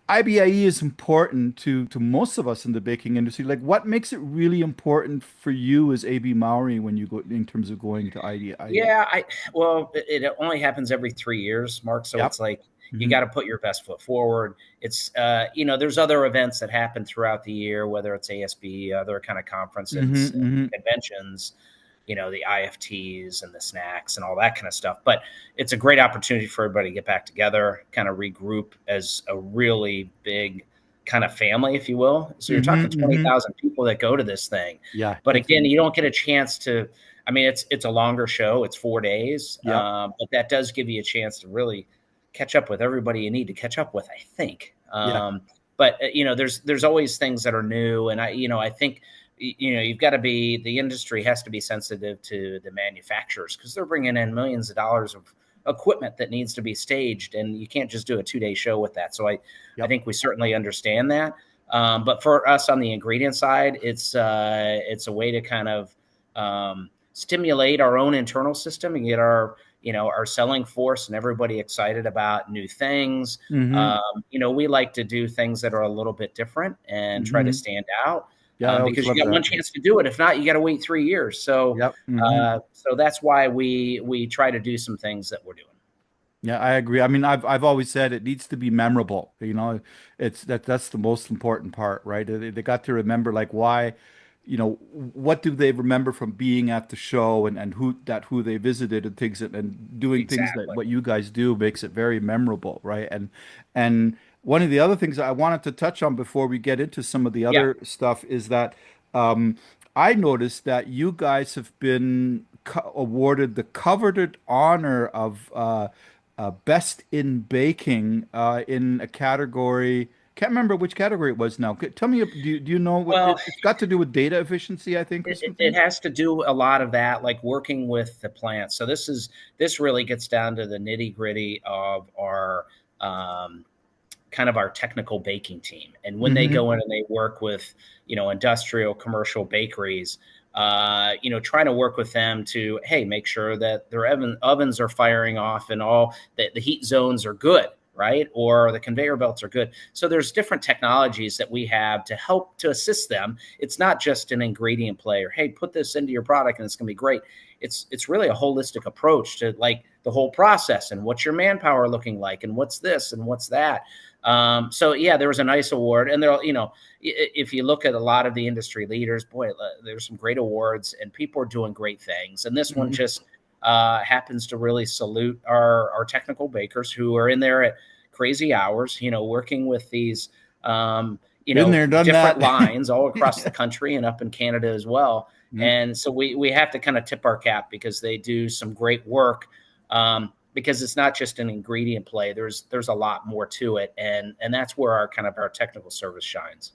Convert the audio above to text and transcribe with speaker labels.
Speaker 1: IBIE is important to most of us in the baking industry. Like, what makes it really important for you as AB Mauri when you go in terms of going to IBIE?
Speaker 2: Yeah, well, it only happens every 3 years, Mark. So
Speaker 1: Yep.
Speaker 2: it's like you
Speaker 1: Hmm.
Speaker 2: got to put your best foot forward. It's there's other events that happen throughout the year, whether it's ASB, other kind of
Speaker 1: Hmm.
Speaker 2: conferences and
Speaker 1: Hmm.
Speaker 2: conventions, the IFTs and the snacks and all that kind of stuff. But it's a great opportunity for everybody to get back together, kind of regroup as a really big kind of family, if you will. So you're
Speaker 1: Hmm.
Speaker 2: talking
Speaker 1: Hmm.
Speaker 2: 20,000 people that go to this thing.
Speaker 1: Yeah,
Speaker 2: But
Speaker 1: it's
Speaker 2: again, you don't get a chance to. I mean, it's a longer show. It's 4 days,
Speaker 1: yep.
Speaker 2: but that does give you a chance to really catch up with everybody you need to catch up with. I think.
Speaker 1: Yeah.
Speaker 2: But there's always things that are new, and I think you've got to be the industry has to be sensitive to the manufacturers because they're bringing in millions of dollars of equipment that needs to be staged, and you can't just do a 2 day show with that. So I
Speaker 1: Yep.
Speaker 2: think we certainly understand that. But for us on the ingredient side, it's a way to kind of stimulate our own internal system and get our selling force and everybody excited about new things.
Speaker 1: Hmm.
Speaker 2: We like to do things that are a little bit different and try to
Speaker 1: Hmm.
Speaker 2: stand out
Speaker 1: Yeah, I always
Speaker 2: because you
Speaker 1: love
Speaker 2: got one
Speaker 1: that.
Speaker 2: chance to do it. If not, you got to wait 3 years. So,
Speaker 1: Yep. Hmm.
Speaker 2: so that's why we try to do some things that we're doing.
Speaker 1: Yeah, I agree. I mean, I've always said it needs to be memorable. That's the most important part, right? They got to remember like why, what do they remember from being at the show and who they visited and things and doing things that
Speaker 2: Exactly.
Speaker 1: what you guys do makes it very memorable, right? And one of the other things that I wanted to touch on before we get into some of the
Speaker 2: Yeah.
Speaker 1: other stuff is that I noticed that you guys have been awarded the coveted honor of Best in Baking in a category. Can't remember which category it was now. Tell me, do you know what
Speaker 2: Well,
Speaker 1: it's got to do with data efficiency, I think, or
Speaker 2: it
Speaker 1: something?
Speaker 2: has to do a lot of that, like working with the plants. So this really gets down to the nitty gritty of our kind of our technical baking team. And when they
Speaker 1: Mm-hmm.
Speaker 2: go in and they work with, industrial commercial bakeries, trying to work with them to, hey, make sure that their ovens are firing off and all that the heat zones are good, right? Or the conveyor belts are good. So there's different technologies that we have to help to assist them. It's not just an ingredient play or, hey, put this into your product and it's going to be great. It's really a holistic approach to like the whole process and what's your manpower looking like and what's this and what's that. So yeah, there was a nice award, and there, if you look at a lot of the industry leaders, boy, there's some great awards, and people are doing great things. And this one
Speaker 1: Hmm.
Speaker 2: just happens to really salute our technical bakers who are in there at crazy hours, working with these,
Speaker 1: Been there, done
Speaker 2: different
Speaker 1: that.
Speaker 2: lines all across the country and up in Canada as well.
Speaker 1: Yeah.
Speaker 2: And so we have to kind of tip our cap because they do some great work. Because it's not just an ingredient play. There's a lot more to it, and that's where our technical service shines.